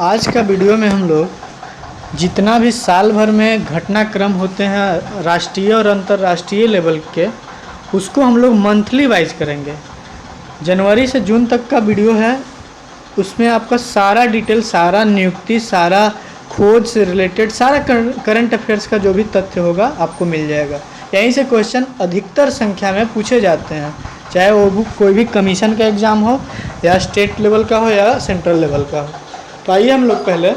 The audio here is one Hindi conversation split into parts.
आज का वीडियो में हम लोग जितना भी साल भर में घटनाक्रम होते हैं राष्ट्रीय और अंतर्राष्ट्रीय लेवल के, उसको हम लोग मंथली वाइज करेंगे। जनवरी से जून तक का वीडियो है, उसमें आपका सारा डिटेल, सारा नियुक्ति, सारा खोज से रिलेटेड, सारा करंट अफेयर्स का जो भी तथ्य होगा आपको मिल जाएगा। यहीं से क्वेश्चन अधिकतर संख्या में पूछे जाते हैं, चाहे वो कोई भी कमीशन का एग्ज़ाम हो या स्टेट लेवल का हो या सेंट्रल लेवल का हो। तो आइए हम लोग पहले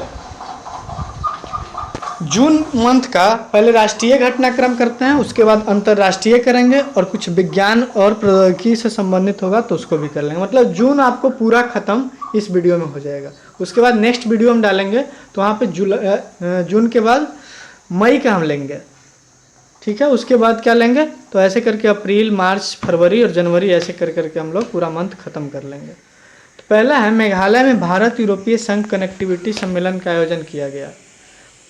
जून मंथ का पहले राष्ट्रीय घटनाक्रम करते हैं, उसके बाद अंतर्राष्ट्रीय करेंगे और कुछ विज्ञान और प्रौद्योगिकी से संबंधित होगा तो उसको भी कर लेंगे। मतलब जून आपको पूरा ख़त्म इस वीडियो में हो जाएगा। उसके बाद नेक्स्ट वीडियो हम डालेंगे तो वहाँ पे जून के बाद मई का हम लेंगे, ठीक है। उसके बाद क्या लेंगे, तो ऐसे करके अप्रैल, मार्च, फरवरी और जनवरी ऐसे करके हम लोग पूरा मंथ ख़त्म कर लेंगे। तो पहला है, मेघालय में भारत यूरोपीय संघ कनेक्टिविटी सम्मेलन का आयोजन किया गया।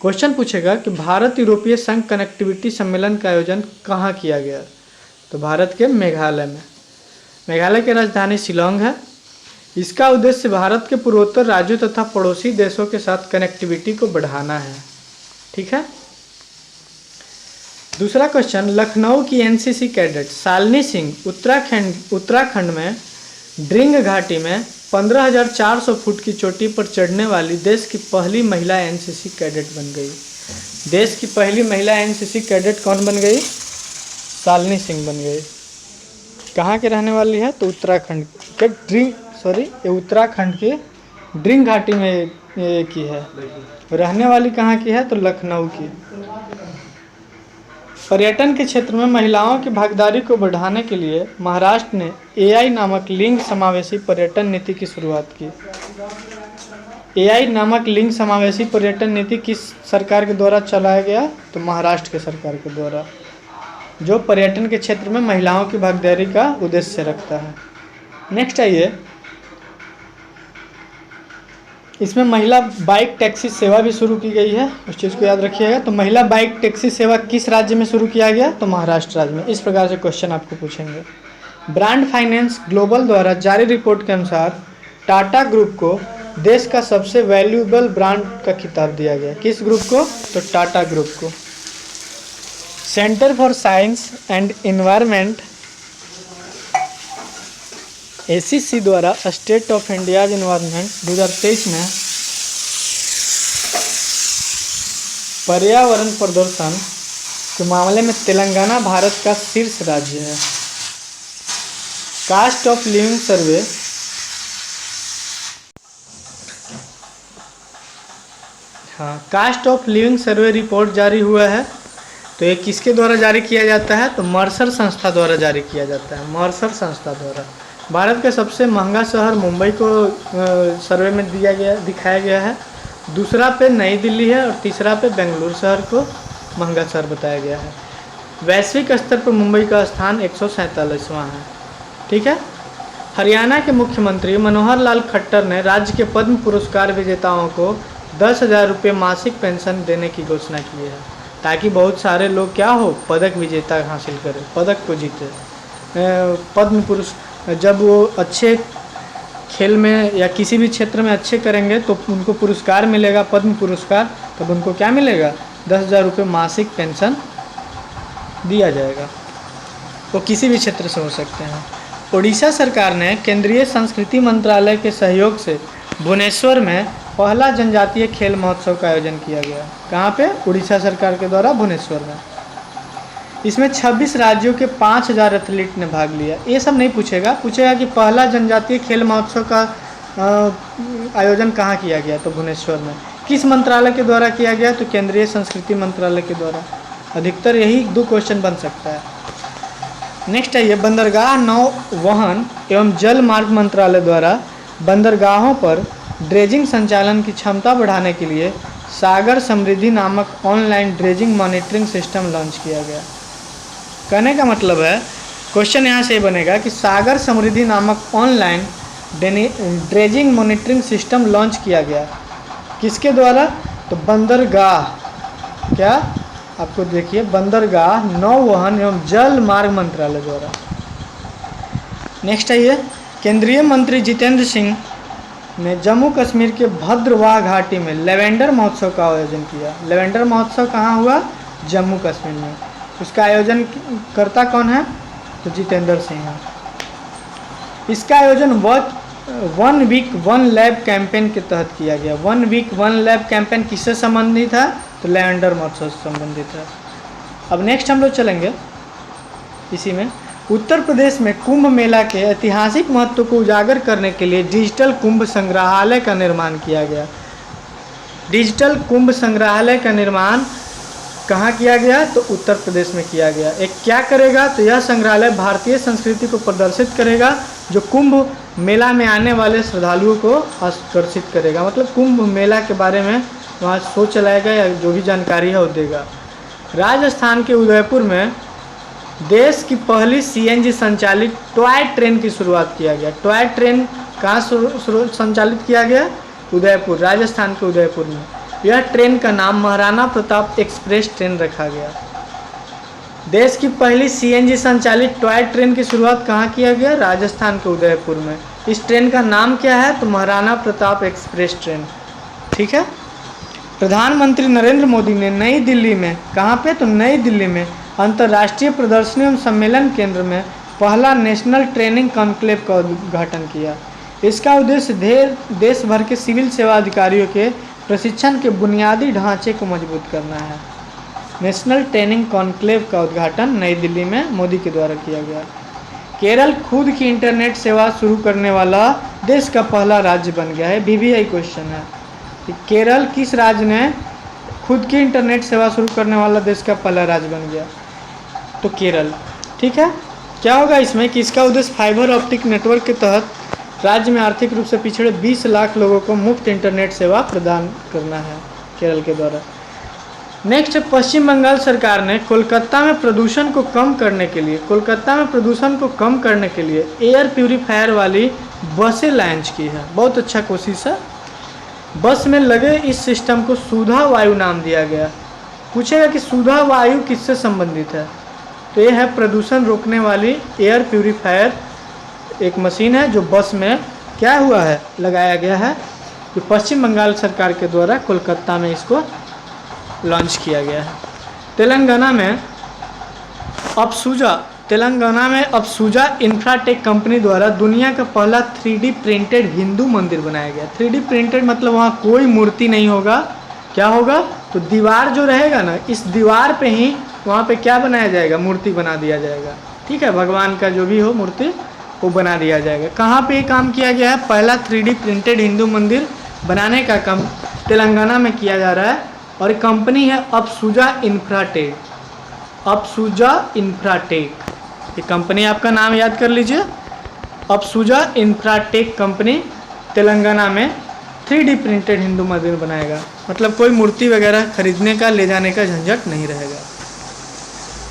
क्वेश्चन पूछेगा कि भारत यूरोपीय संघ कनेक्टिविटी सम्मेलन का आयोजन कहाँ किया गया, तो भारत के मेघालय में। मेघालय की राजधानी शिलोंग है। इसका उद्देश्य भारत के पूर्वोत्तर राज्यों तथा पड़ोसी देशों के साथ कनेक्टिविटी को बढ़ाना है, ठीक है। दूसरा क्वेश्चन, लखनऊ की एनसीसी कैडेट शालिनी सिंह उत्तराखंड में ड्रिंग घाटी में 15,400 फुट की चोटी पर चढ़ने वाली देश की पहली महिला एनसीसी कैडेट बन गई। देश की पहली महिला एनसीसी कैडेट कौन बन गई? शालिनी सिंह बन गई। कहाँ के रहने वाली है, तो उत्तराखंड के उत्तराखंड की ड्रिंग घाटी में ये की है। रहने वाली कहाँ की है, तो लखनऊ की। पर्यटन के क्षेत्र में महिलाओं की भागीदारी को बढ़ाने के लिए महाराष्ट्र ने एआई नामक लिंग समावेशी पर्यटन नीति की शुरुआत की। एआई नामक लिंग समावेशी पर्यटन नीति किस सरकार के द्वारा चलाया गया, तो महाराष्ट्र के सरकार के द्वारा, जो पर्यटन के क्षेत्र में महिलाओं की भागीदारी का उद्देश्य रखता है। नेक्स्ट आइए, इसमें महिला बाइक टैक्सी सेवा भी शुरू की गई है, उस चीज़ को याद रखिएगा। तो महिला बाइक टैक्सी सेवा किस राज्य में शुरू किया गया, तो महाराष्ट्र राज्य में। इस प्रकार से क्वेश्चन आपको पूछेंगे। ब्रांड फाइनेंस ग्लोबल द्वारा जारी रिपोर्ट के अनुसार टाटा ग्रुप को देश का सबसे वैल्यूएबल ब्रांड का खिताब दिया गया। किस ग्रुप को, तो टाटा ग्रुप को। Centre for science and environment ACC द्वारा स्टेट ऑफ इंडियाज एनवायरनमेंट 2023 में पर्यावरण प्रदूषण के मामले में तेलंगाना भारत का शीर्ष राज्य है। Cost of living survey cost of living survey report जारी हुआ है, तो ये किसके द्वारा जारी किया जाता है, तो मर्सर संस्था द्वारा जारी किया जाता है। मर्सर संस्था द्वारा। भारत का सबसे महंगा शहर मुंबई को सर्वे में दिखाया गया है। दूसरा पे नई दिल्ली है और तीसरा पे बेंगलुरु शहर को महंगा शहर बताया गया है। वैश्विक स्तर पर मुंबई का स्थान 147वां है, ठीक है। हरियाणा के मुख्यमंत्री मनोहर लाल खट्टर ने राज्य के पद्म पुरस्कार विजेताओं को 10,000 रुपये मासिक पेंशन देने की घोषणा की है, ताकि बहुत सारे लोग क्या हो, पदक विजेता हासिल करें, पदक को जीते। पद्म पुरस्कार जब वो अच्छे खेल में या किसी भी क्षेत्र में अच्छे करेंगे तो उनको पुरस्कार मिलेगा, पद्म पुरस्कार। तब उनको क्या मिलेगा, 10,000 रुपये मासिक पेंशन दिया जाएगा। वो किसी भी क्षेत्र से हो सकते हैं। उड़ीसा सरकार ने केंद्रीय संस्कृति मंत्रालय के सहयोग से भुवनेश्वर में पहला जनजातीय खेल महोत्सव का आयोजन किया गया। कहाँ पे, उड़ीसा सरकार के द्वारा भुवनेश्वर में। इसमें 26 राज्यों के 5,000 एथलीट ने भाग लिया। ये सब नहीं पूछेगा कि पहला जनजातीय खेल महोत्सव का आयोजन कहाँ किया गया, तो भुवनेश्वर में। किस मंत्रालय के द्वारा किया गया, तो केंद्रीय संस्कृति मंत्रालय के द्वारा। अधिकतर यही 2 क्वेश्चन बन सकता है। नेक्स्ट है ये, बंदरगाह नौवहन एवं जल मार्ग मंत्रालय द्वारा बंदरगाहों पर ड्रेजिंग संचालन की क्षमता बढ़ाने के लिए सागर समृद्धि नामक online dredging monitoring system launch किया गया। कहने का मतलब है, क्वेश्चन यहाँ से बनेगा कि सागर समृद्धि नामक online dredging monitoring system launch किया गया किसके द्वारा, तो बंदरगाह, क्या आपको देखिए, बंदरगाह नौवहन एवं जल मार्ग मंत्रालय द्वारा। नेक्स्ट है ये, केंद्रीय मंत्री जितेंद्र सिंह ने जम्मू कश्मीर के भद्रवाह घाटी में लेवेंडर महोत्सव का आयोजन किया। लेवेंडर महोत्सव कहाँ हुआ? जम्मू कश्मीर में। उसका आयोजन करता कौन है? तो जितेंद्र सिंह है। इसका आयोजन one week one lab campaign के तहत किया गया। One week one lab campaign किससे संबंधित है? तो लेवेंडर महोत्सव से संबंधित है। अब नेक्स्ट हम लोग चलेंगे इसी में। उत्तर प्रदेश में कुंभ मेला के ऐतिहासिक महत्व को उजागर करने के लिए डिजिटल कुंभ संग्रहालय का निर्माण किया गया। डिजिटल कुंभ संग्रहालय का निर्माण कहाँ किया गया? तो उत्तर प्रदेश में किया गया। एक क्या करेगा? तो यह संग्रहालय भारतीय संस्कृति को प्रदर्शित करेगा, जो कुंभ मेला में आने वाले श्रद्धालुओं को आकर्षित करेगा। मतलब कुंभ मेला के बारे में वहाँ शो चलाएगा या जो भी जानकारी है वो देगा। राजस्थान के उदयपुर में देश की पहली सीएनजी संचालित टॉय ट्रेन की शुरुआत किया गया। टॉय ट्रेन कहाँ संचालित किया गया? उदयपुर, राजस्थान के उदयपुर में। यह ट्रेन का नाम महाराणा प्रताप एक्सप्रेस ट्रेन रखा गया। देश की पहली सीएनजी संचालित टॉय ट्रेन की शुरुआत कहाँ किया गया? राजस्थान के उदयपुर में। इस ट्रेन का नाम क्या है? तो महाराणा प्रताप एक्सप्रेस ट्रेन। ठीक है। प्रधानमंत्री नरेंद्र मोदी ने नई दिल्ली में, कहाँ पे? तो नई दिल्ली में अंतर्राष्ट्रीय प्रदर्शनी एवं सम्मेलन केंद्र में पहला नेशनल ट्रेनिंग कॉन्क्लेव का उद्घाटन किया। इसका उद्देश्य देश भर के सिविल सेवा अधिकारियों के प्रशिक्षण के बुनियादी ढांचे को मजबूत करना है। नेशनल ट्रेनिंग कॉन्क्लेव का उद्घाटन नई दिल्ली में मोदी के द्वारा किया गया। केरल खुद की इंटरनेट सेवा शुरू करने वाला देश का पहला राज्य बन गया है। VVI क्वेश्चन है कि केरल किस राज्य ने खुद की इंटरनेट सेवा शुरू करने वाला देश का पहला राज्य बन गया? तो केरल। ठीक है। क्या होगा इसमें कि इसका उद्देश्य फाइबर ऑप्टिक नेटवर्क के तहत राज्य में आर्थिक रूप से पिछड़े 20 लाख लोगों को मुफ्त इंटरनेट सेवा प्रदान करना है केरल के द्वारा। नेक्स्ट, पश्चिम बंगाल सरकार ने कोलकाता में प्रदूषण को कम करने के लिए एयर प्यूरीफायर वाली बसें लॉन्च की है। बहुत अच्छा कोशिश है। बस में लगे इस सिस्टम को सुधा वायु नाम दिया गया। पूछेगा कि सुधा वायु किससे संबंधित है? तो ये है प्रदूषण रोकने वाली एयर प्यूरीफायर, एक मशीन है जो बस में क्या हुआ है, लगाया गया है। जो पश्चिम बंगाल सरकार के द्वारा कोलकाता में इसको लॉन्च किया गया है। तेलंगाना में अप्सूजा इंफ्राटेक कंपनी द्वारा दुनिया का पहला 3D प्रिंटेड हिंदू मंदिर बनाया गया। 3D प्रिंटेड मतलब वहाँ कोई मूर्ति नहीं होगा। क्या होगा? तो दीवार जो रहेगा ना, इस दीवार पे ही वहाँ पे क्या बनाया जाएगा? मूर्ति बना दिया जाएगा। ठीक है। भगवान का जो भी हो मूर्ति वो बना दिया जाएगा। कहाँ पे ये काम किया गया है? पहला 3D प्रिंटेड हिंदू मंदिर बनाने का काम तेलंगाना में किया जा रहा है। और कंपनी है अप्सूजा इंफ्राटेक। ये कंपनी आपका नाम याद कर लीजिए, अप्सूजा इंफ्राटेक कंपनी तेलंगाना में 3D प्रिंटेड हिंदू मंदिर बनाएगा। मतलब कोई मूर्ति वगैरह खरीदने का, ले जाने का झंझट नहीं रहेगा।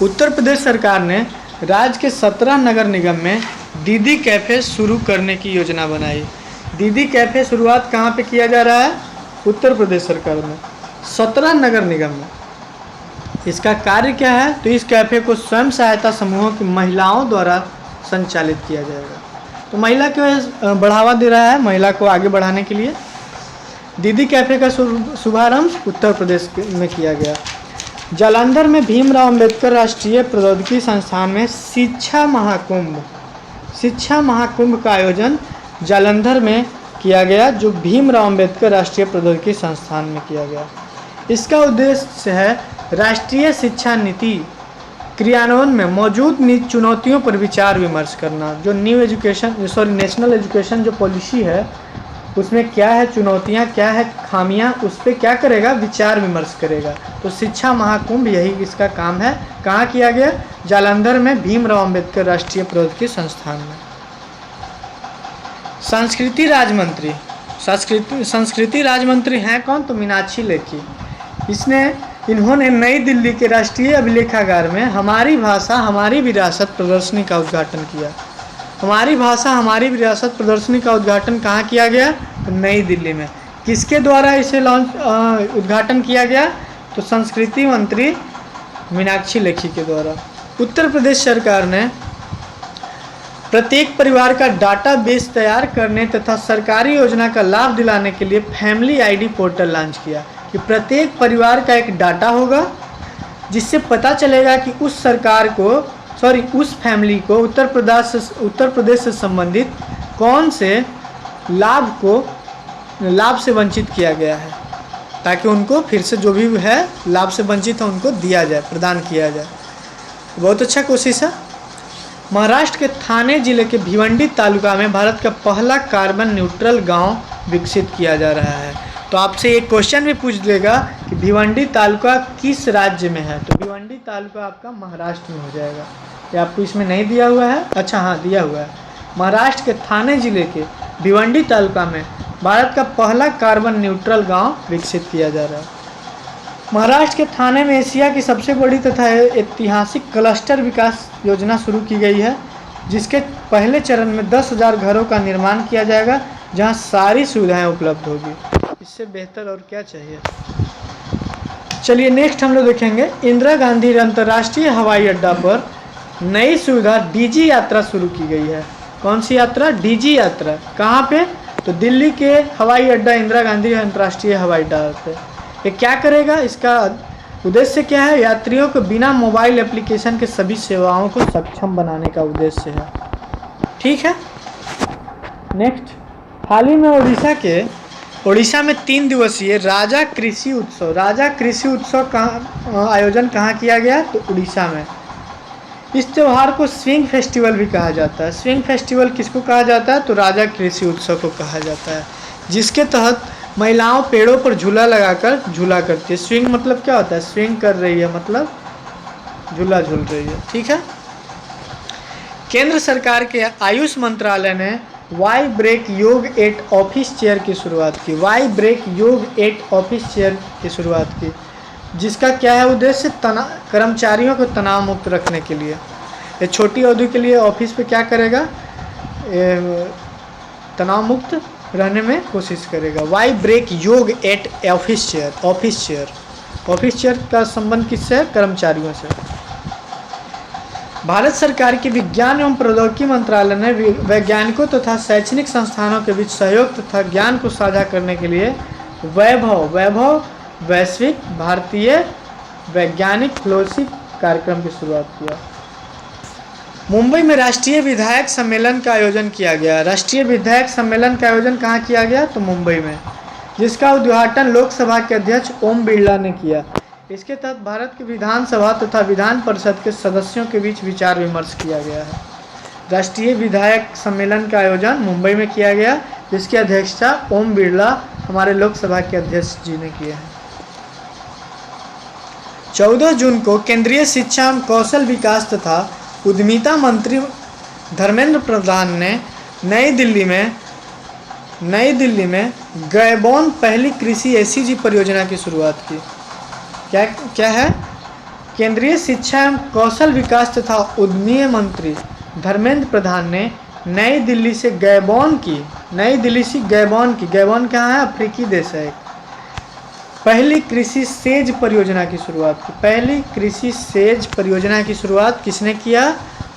उत्तर प्रदेश सरकार ने राज्य के 17 नगर निगम में दीदी कैफ़े शुरू करने की योजना बनाई। दीदी कैफ़े शुरुआत कहाँ पे किया जा रहा है? उत्तर प्रदेश सरकार में 17 नगर निगम में। इसका कार्य क्या है? तो इस कैफ़े को स्वयं सहायता समूहों की महिलाओं द्वारा संचालित किया जाएगा। तो महिला को बढ़ावा दे रहा है, महिला को आगे बढ़ाने के लिए। दीदी कैफ़े का शुभारंभ उत्तर प्रदेश में किया गया। जालंधर में भीमराव अंबेडकर राष्ट्रीय प्रौद्योगिकी संस्थान में शिक्षा महाकुंभ का आयोजन जालंधर में किया गया, जो भीमराव अंबेडकर राष्ट्रीय प्रौद्योगिकी संस्थान में किया गया। इसका उद्देश्य है राष्ट्रीय शिक्षा नीति क्रियान्वयन में मौजूद चुनौतियों पर विचार विमर्श करना। जो नेशनल एजुकेशन जो पॉलिसी है उसमें क्या है चुनौतियाँ, क्या है खामियां, उस पर क्या करेगा? विचार विमर्श करेगा। तो शिक्षा महाकुंभ यही इसका काम है। कहाँ किया गया? जालंधर में भीमराव अंबेडकर राष्ट्रीय प्रौद्योगिकी संस्थान में। संस्कृति राज्य मंत्री हैं कौन? तो मीनाक्षी लेखी। इन्होंने नई दिल्ली के राष्ट्रीय अभिलेखागार में हमारी भाषा हमारी विरासत प्रदर्शनी का उद्घाटन किया। हमारी भाषा हमारी विरासत प्रदर्शनी का उद्घाटन कहाँ किया गया? तो नई दिल्ली में। किसके द्वारा इसे उद्घाटन किया गया? तो संस्कृति मंत्री मीनाक्षी लेखी के द्वारा। उत्तर प्रदेश सरकार ने प्रत्येक परिवार का डाटाबेस तैयार करने तथा सरकारी योजना का लाभ दिलाने के लिए फैमिली आईडी पोर्टल लॉन्च किया कि प्रत्येक परिवार का एक डाटा होगा जिससे पता चलेगा कि उस सरकार को उस फैमिली को उत्तर प्रदेश से संबंधित कौन से लाभ से वंचित किया गया है, ताकि उनको फिर से जो भी है लाभ से वंचित है उनको दिया जाए, प्रदान किया जाए। बहुत अच्छा कोशिश है। महाराष्ट्र के थाने जिले के भिवंडी तालुका में भारत का पहला कार्बन न्यूट्रल गांव विकसित किया जा रहा है। तो आपसे एक क्वेश्चन भी पूछ लेगा कि भिवंडी तालुका किस राज्य में है, तो भिवंडी तालुका आपका महाराष्ट्र में हो जाएगा। ये आपको इसमें नहीं दिया हुआ है, अच्छा हाँ दिया हुआ है। महाराष्ट्र के थाने जिले के भिवंडी तालुका में भारत का पहला कार्बन न्यूट्रल गाँव विकसित किया जा रहा है। महाराष्ट्र के थाने में एशिया की सबसे बड़ी तथा ऐतिहासिक क्लस्टर विकास योजना शुरू की गई है, जिसके पहले चरण में 10,000 घरों का निर्माण किया जाएगा, जहां सारी सुविधाएं उपलब्ध होगी। इससे बेहतर और क्या चाहिए। चलिए नेक्स्ट हम लोग देखेंगे, इंदिरा गांधी अंतर्राष्ट्रीय हवाई अड्डा पर नई सुविधा डीजी यात्रा शुरू की गई है। कौन सी यात्रा? डीजी यात्रा। कहाँ पे? तो दिल्ली के हवाई अड्डा इंदिरा गांधी अंतर्राष्ट्रीय हवाई अड्डा पे। ये क्या करेगा? इसका उद्देश्य क्या है? यात्रियों को बिना मोबाइल एप्लीकेशन के सभी सेवाओं को सक्षम बनाने का उद्देश्य है। ठीक है। नेक्स्ट, हाल ही में उड़ीसा में 3 दिवसीय राजा कृषि उत्सव का आयोजन कहाँ किया गया? तो उड़ीसा में। इस त्यौहार को स्विंग फेस्टिवल भी कहा जाता है। स्विंग फेस्टिवल किसको कहा जाता है? तो राजा कृषि उत्सव को कहा जाता है, जिसके तहत महिलाओं पेड़ों पर झूला लगाकर झूला करती है। स्विंग मतलब क्या होता है? स्विंग कर रही है मतलब झूला झूल रही है। ठीक है। केंद्र सरकार के आयुष मंत्रालय ने वाई ब्रेक योग एट ऑफिस चेयर की शुरुआत की। वाई ब्रेक योग एट ऑफिस चेयर की शुरुआत की, जिसका क्या है उद्देश्य? कर्मचारियों को तनाव मुक्त रखने के लिए। ये छोटी अवधि के लिए ऑफिस पे क्या करेगा? तनाव मुक्त रहने में कोशिश करेगा। वाई ब्रेक योग एट ऑफिस चेयर का संबंध किससे है? कर्मचारियों से। भारत सरकार के विज्ञान एवं प्रौद्योगिकी मंत्रालय ने वैज्ञानिकों तथा शैक्षणिक संस्थानों के बीच सहयोग तथा ज्ञान को साझा करने के लिए वैभव वैश्विक भारतीय वैज्ञानिक फेलोशिप कार्यक्रम की शुरुआत किया। मुंबई में राष्ट्रीय विधायक सम्मेलन का आयोजन किया गया। राष्ट्रीय विधायक सम्मेलन का आयोजन कहाँ किया गया? तो मुंबई में, जिसका उद्घाटन लोकसभा के अध्यक्ष ओम बिरला ने किया। इसके तहत भारत की विधानसभा तथा विधान परिषद के सदस्यों के बीच विचार विमर्श किया गया है। राष्ट्रीय विधायक सम्मेलन का आयोजन मुंबई में किया गया, जिसकी अध्यक्षता ओम बिरला हमारे लोकसभा के अध्यक्ष जी ने किया है। 14 जून को केंद्रीय शिक्षा एवं कौशल विकास तथा उद्यमिता मंत्री धर्मेंद्र प्रधान ने नई दिल्ली में गैबोन पहली कृषि एसीजी परियोजना की शुरुआत की। क्या है? केंद्रीय शिक्षा एवं कौशल विकास तथा उद्यमी मंत्री धर्मेंद्र प्रधान ने नई दिल्ली से गैबोन कहाँ है? अफ्रीकी देश है। पहली कृषि सेज परियोजना की शुरुआत की। पहली कृषि सेज परियोजना की शुरुआत किसने किया?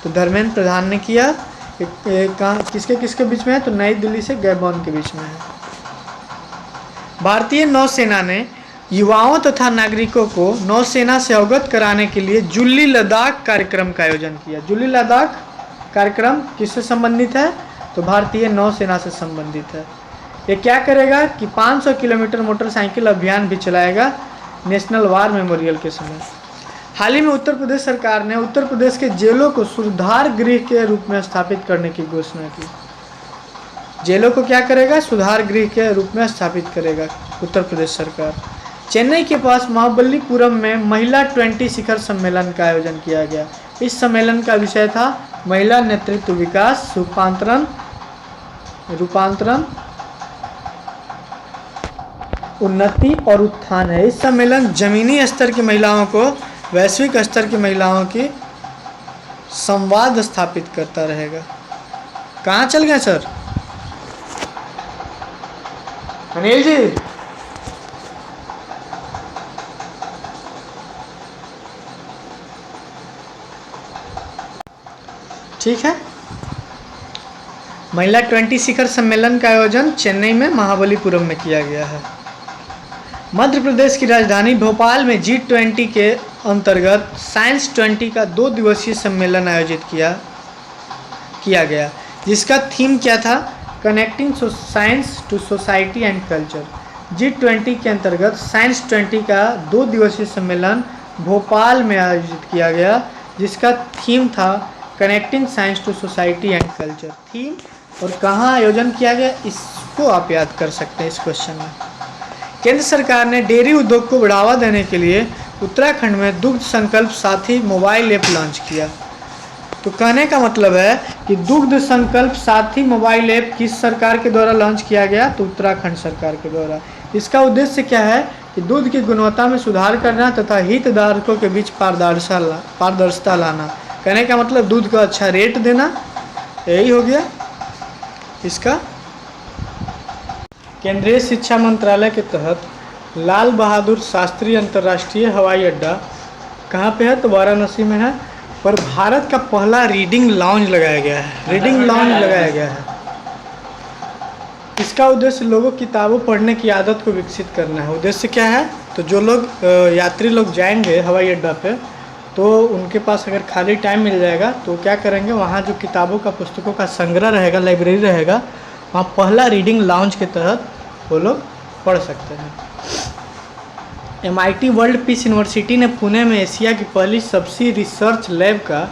तो धर्मेंद्र प्रधान ने किया। किसके बीच में है? तो नई दिल्ली से गैबोन के बीच में है। भारतीय नौसेना ने युवाओं तथा नागरिकों को नौसेना से अवगत कराने के लिए जुल्ली लद्दाख कार्यक्रम का आयोजन किया। जुल्ली लद्दाख कार्यक्रम किससे संबंधित है? तो भारतीय नौसेना से संबंधित है। ये क्या करेगा कि 500 किलोमीटर मोटरसाइकिल अभियान भी चलाएगा नेशनल वार मेमोरियल के समय। हाल ही में उत्तर प्रदेश सरकार ने उत्तर प्रदेश के जेलों को सुधार गृह के रूप में स्थापित करने की घोषणा की। जेलों को क्या करेगा? सुधार गृह के रूप में स्थापित करेगा उत्तर प्रदेश सरकार। चेन्नई के पास महाबलीपुरम में महिला 20 शिखर सम्मेलन का आयोजन किया गया। इस सम्मेलन का विषय था महिला नेतृत्व विकास, रूपांतरण, उन्नति और उत्थान है। इस सम्मेलन जमीनी स्तर की महिलाओं को वैश्विक स्तर की महिलाओं की संवाद स्थापित करता रहेगा। कहाँ चल गए सर? अनिल जी, ठीक है। महिला 20 शिखर सम्मेलन का आयोजन चेन्नई में महाबलीपुरम में किया गया है। मध्य प्रदेश की राजधानी भोपाल में G20 के अंतर्गत साइंस 20 का 2 दिवसीय सम्मेलन आयोजित किया गया, जिसका थीम क्या था? Connecting science to society and culture. G20 के अंतर्गत साइंस 20 का 2 दिवसीय सम्मेलन भोपाल में आयोजित किया गया, जिसका थीम था connecting science to society and culture. Theme और कहाँ आयोजन किया गया, इसको आप याद कर सकते हैं इस क्वेश्चन में। केंद्र सरकार ने डेयरी उद्योग को बढ़ावा देने के लिए उत्तराखंड में दुग्ध संकल्प साथी मोबाइल ऐप लॉन्च किया। तो कहने का मतलब है कि दुग्ध संकल्प साथी मोबाइल ऐप किस सरकार के द्वारा लॉन्च किया गया? तो उत्तराखंड सरकार के द्वारा। इसका उद्देश्य क्या है कि दूध की गुणवत्ता में सुधार करना तथा हितधारकों के बीच पारदर्शिता लाना। कहने का मतलब दूध का अच्छा रेट देना, यही हो गया इसका। केंद्रीय शिक्षा मंत्रालय के तहत लाल बहादुर शास्त्री अंतर्राष्ट्रीय हवाई अड्डा कहाँ पे है? तो वाराणसी में है। पर भारत का पहला रीडिंग लाउंज लगाया गया है। रीडिंग लाउंज लगाया गया है। इसका उद्देश्य लोगों को किताबों पढ़ने की आदत को विकसित करना है। उद्देश्य क्या है? तो जो लोग यात्री लोग जाएंगे हवाई अड्डा पे, तो उनके पास अगर खाली टाइम मिल जाएगा तो क्या करेंगे, वहाँ जो किताबों का पुस्तकों का संग्रह रहेगा, लाइब्रेरी रहेगा, वहाँ पहला रीडिंग लाउंज के तहत वो लोग पढ़ सकते हैं। MIT वर्ल्ड पीस यूनिवर्सिटी ने पुणे में एशिया की पहली सबसी रिसर्च लैब का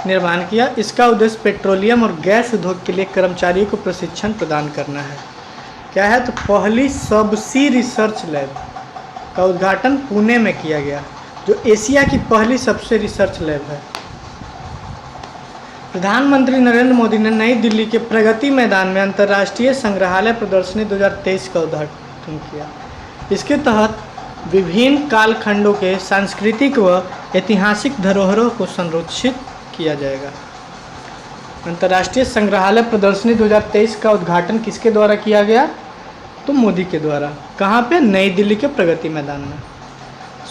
निर्माण किया। इसका उद्देश्य पेट्रोलियम और गैस उद्योग के लिए कर्मचारियों को प्रशिक्षण प्रदान करना है। क्या है? तो पहली सबसी रिसर्च लैब का उद्घाटन पुणे में किया गया, जो एशिया की पहली सबसे रिसर्च लैब है। प्रधानमंत्री नरेंद्र मोदी ने नई दिल्ली के प्रगति मैदान में अंतर्राष्ट्रीय संग्रहालय प्रदर्शनी 2023 का उद्घाटन किया। इसके तहत विभिन्न कालखंडों के सांस्कृतिक व ऐतिहासिक धरोहरों को संरक्षित किया जाएगा। अंतर्राष्ट्रीय संग्रहालय प्रदर्शनी 2023 का उद्घाटन किसके द्वारा किया गया? तो मोदी के द्वारा। कहाँ पे? नई दिल्ली के प्रगति मैदान में।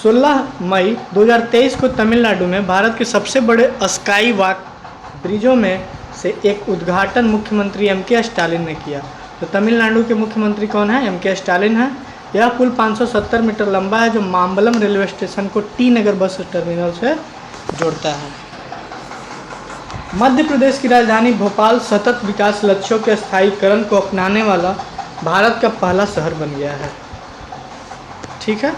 16 मई 2023 को तमिलनाडु में भारत के सबसे बड़े स्काई वॉक ब्रिजों में से एक उद्घाटन मुख्यमंत्री MK स्टालिन ने किया। तो तमिलनाडु के मुख्यमंत्री कौन है? MK स्टालिन है। यह पुल 570 मीटर लंबा है, जो माम्बलम रेलवे स्टेशन को टी नगर बस टर्मिनल से जोड़ता है। मध्य प्रदेश की राजधानी भोपाल सतत विकास लक्ष्यों के स्थायीकरण को अपनाने वाला भारत का पहला शहर बन गया है। ठीक है।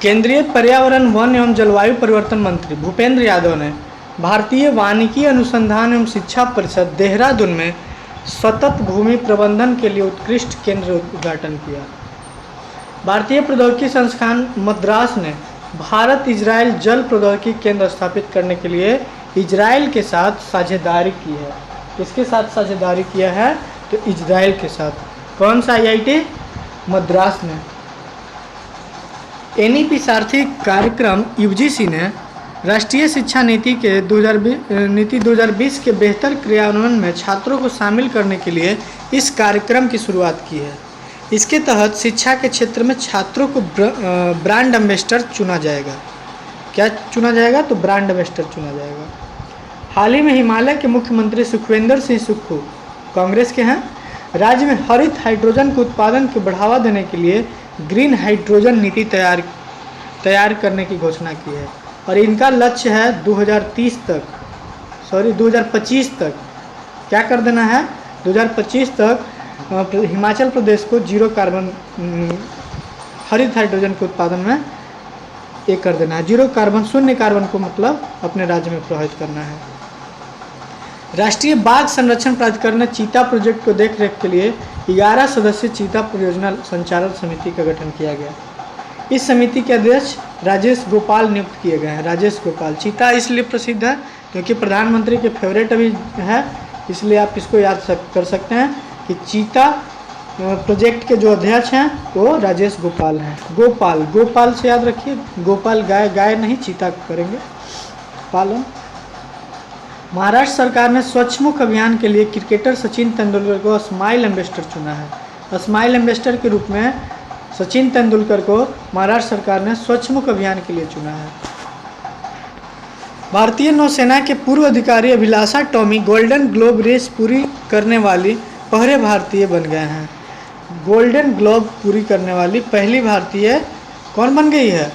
केंद्रीय पर्यावरण, वन एवं जलवायु परिवर्तन मंत्री भूपेंद्र यादव ने भारतीय वानिकी अनुसंधान एवं शिक्षा परिषद देहरादून में सतत भूमि प्रबंधन के लिए उत्कृष्ट केंद्र उद्घाटन किया। भारतीय प्रौद्योगिकी संस्थान मद्रास ने भारत इजराइल जल प्रौद्योगिकी केंद्र स्थापित करने के लिए इजराइल के साथ साझेदारी की है। किसके साथ साझेदारी किया है? तो इजराइल के साथ। कौन सा? IIT मद्रास ने। NEP सारथी कार्यक्रम UGC ने राष्ट्रीय शिक्षा नीति 2020 के बेहतर क्रियान्वयन में छात्रों को शामिल करने के लिए इस कार्यक्रम की शुरुआत की है। इसके तहत शिक्षा के क्षेत्र में छात्रों को ब्रांड एम्बेसडर चुना जाएगा। क्या चुना जाएगा? तो ब्रांड एम्बेसडर चुना जाएगा। हाल ही में हिमालय के मुख्यमंत्री सुखविंदर सिंह सुक्खू कांग्रेस के हैं, राज्य में हरित हाइड्रोजन के उत्पादन को बढ़ावा देने के लिए ग्रीन हाइड्रोजन नीति तैयार करने की घोषणा की है। और इनका लक्ष्य है 2025 तक क्या कर देना है? 2025 तक हिमाचल प्रदेश को जीरो कार्बन हरित हाइड्रोजन के उत्पादन में ये कर देना है। जीरो कार्बन, शून्य कार्बन को मतलब अपने राज्य में प्रभावित करना है। राष्ट्रीय बाघ संरक्षण प्राधिकरण ने चीता प्रोजेक्ट को देखरेख के लिए 11 सदस्यीय चीता परियोजना संचालन समिति का गठन किया गया। इस समिति के अध्यक्ष राजेश गोपाल नियुक्त किए गए हैं। राजेश गोपाल। चीता इसलिए प्रसिद्ध है क्योंकि प्रधानमंत्री के फेवरेट अभी है, इसलिए आप इसको याद कर सकते हैं कि चीता प्रोजेक्ट के जो अध्यक्ष हैं वो राजेश गोपाल हैं। गोपाल से याद रखिए, गोपाल गाय नहीं, चीता करेंगे पालन। महाराष्ट्र सरकार ने स्वच्छमुख अभियान के लिए क्रिकेटर सचिन तेंदुलकर को स्माइल एम्बेसडर चुना है। स्माइल एम्बेसडर के रूप में सचिन तेंदुलकर को महाराष्ट्र सरकार ने स्वच्छमुख अभियान के लिए चुना है। भारतीय नौसेना के पूर्व अधिकारी अभिलाषा टॉमी गोल्डन ग्लोब रेस पूरी करने वाली पहले भारतीय बन गए हैं। गोल्डन ग्लोब पूरी करने वाली पहली भारतीय कौन बन गई है?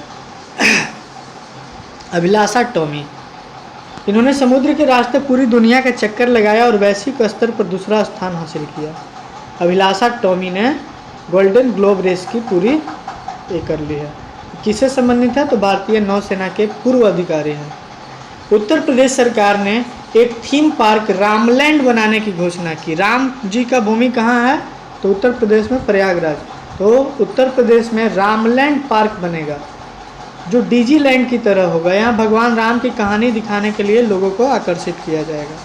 अभिलाषा टॉमी। इन्होंने समुद्र के रास्ते पूरी दुनिया का चक्कर लगाया और वैश्विक स्तर पर दूसरा स्थान हासिल किया। अभिलाषा टॉमी ने गोल्डन ग्लोब रेस की पूरी कर ली है। किससे संबंधित है? तो भारतीय नौसेना के पूर्व अधिकारी हैं। उत्तर प्रदेश सरकार ने एक थीम पार्क रामलैंड बनाने की घोषणा की। राम जी का भूमि कहाँ है? तो उत्तर प्रदेश में प्रयागराज। तो उत्तर प्रदेश में रामलैंड पार्क बनेगा जो डिजीलैंड की तरह होगा। यहाँ भगवान राम की कहानी दिखाने के लिए लोगों को आकर्षित किया जाएगा।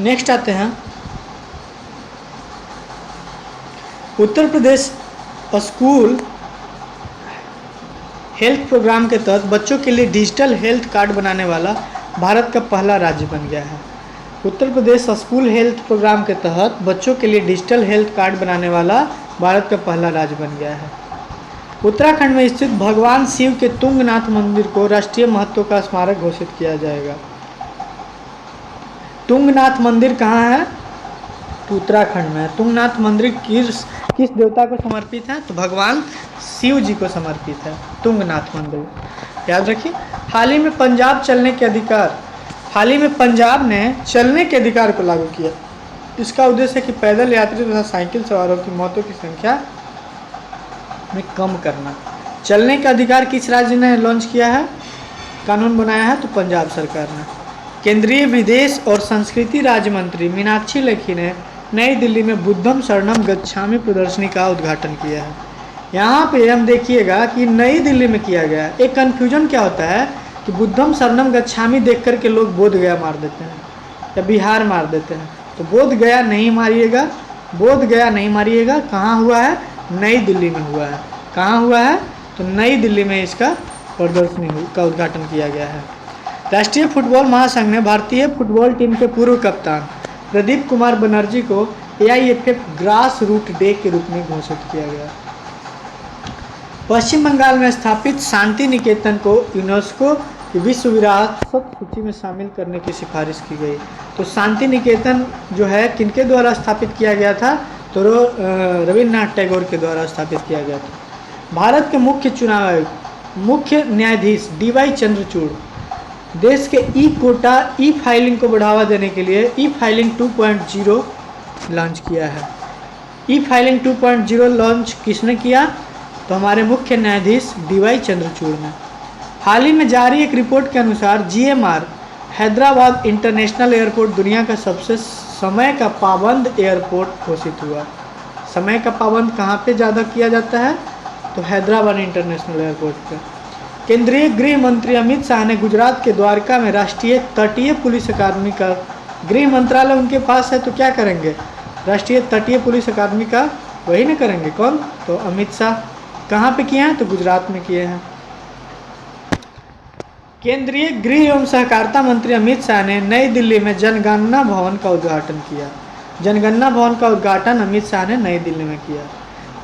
नेक्स्ट आते हैं, Uttar Pradesh school health programme के तहत बच्चों के लिए डिजिटल हेल्थ कार्ड बनाने वाला भारत का पहला राज्य बन गया है। Uttar Pradesh school health programme के तहत बच्चों के लिए डिजिटल हेल्थ कार्ड बनाने वाला भारत का पहला राज्य बन गया है। उत्तराखंड में स्थित भगवान शिव के तुंगनाथ मंदिर को राष्ट्रीय महत्व का स्मारक घोषित किया जाएगा। तुंगनाथ मंदिर कहाँ है? तो उत्तराखंड में है। तुंगनाथ मंदिर किस देवता को समर्पित है? तो भगवान शिव जी को समर्पित है तुंगनाथ मंदिर। याद रखिए। हाल ही में पंजाब ने चलने के अधिकार को लागू किया। इसका उद्देश्य है कि पैदल यात्री तथा साइकिल सवारों की मौतों की संख्या में कम करना। चलने का अधिकार किस राज्य ने लॉन्च किया है, कानून बनाया है? तो पंजाब सरकार ने। केंद्रीय विदेश और संस्कृति राज्य मंत्री मीनाक्षी लेखी ने नई दिल्ली में बुद्धम शरणम गच्छामि प्रदर्शनी का उद्घाटन किया है। यहाँ पे हम देखिएगा कि नई दिल्ली में किया गया है। एक कन्फ्यूजन क्या होता है कि बुद्धम शरणम गच्छामि देख करके लोग बोध गया मार देते हैं या बिहार मार देते हैं। तो बोध गया नहीं मारिएगा, बोध गया नहीं मारिएगा। कहाँ हुआ है? नई दिल्ली में हुआ है। कहाँ हुआ है? तो नई दिल्ली में इसका प्रदर्शनी का उद्घाटन किया गया है। राष्ट्रीय फुटबॉल महासंघ ने भारतीय फुटबॉल टीम के पूर्व कप्तान प्रदीप कुमार बनर्जी को AIFF ग्रास रूट डे के रूप में घोषित किया गया। पश्चिम बंगाल में स्थापित शांति निकेतन को यूनेस्को की विश्व विरासत सूची में शामिल करने की सिफारिश की गई। तो शांति निकेतन जो है किनके द्वारा स्थापित किया गया था? तो रविन्द्रनाथ टैगोर के द्वारा स्थापित किया गया था। भारत के मुख्य न्यायाधीश DY चंद्रचूड़ देश के ई फाइलिंग को बढ़ावा देने के लिए ई फाइलिंग 2.0 लॉन्च किया है। ई फाइलिंग 2.0 लॉन्च किसने किया? तो हमारे मुख्य न्यायाधीश DY चंद्रचूड़ ने। हाल ही में जारी एक रिपोर्ट के अनुसार GMR हैदराबाद इंटरनेशनल एयरपोर्ट दुनिया का सबसे समय का पाबंद एयरपोर्ट घोषित हुआ। समय का पाबंद कहाँ पे ज़्यादा किया जाता है? तो हैदराबाद इंटरनेशनल एयरपोर्ट पे। केंद्रीय गृह मंत्री अमित शाह ने गुजरात के द्वारका में राष्ट्रीय तटीय पुलिस अकादमी का, गृह मंत्रालय उनके पास है तो क्या करेंगे? राष्ट्रीय तटीय पुलिस अकादमी का वही ना करेंगे। कौन? तो अमित शाह। कहाँ पे किए हैं? तो गुजरात में किए हैं। केंद्रीय गृह एवं सहकारिता मंत्री अमित शाह ने नई दिल्ली में जनगणना भवन का उद्घाटन किया। जनगणना भवन का उद्घाटन अमित शाह ने नई दिल्ली में किया,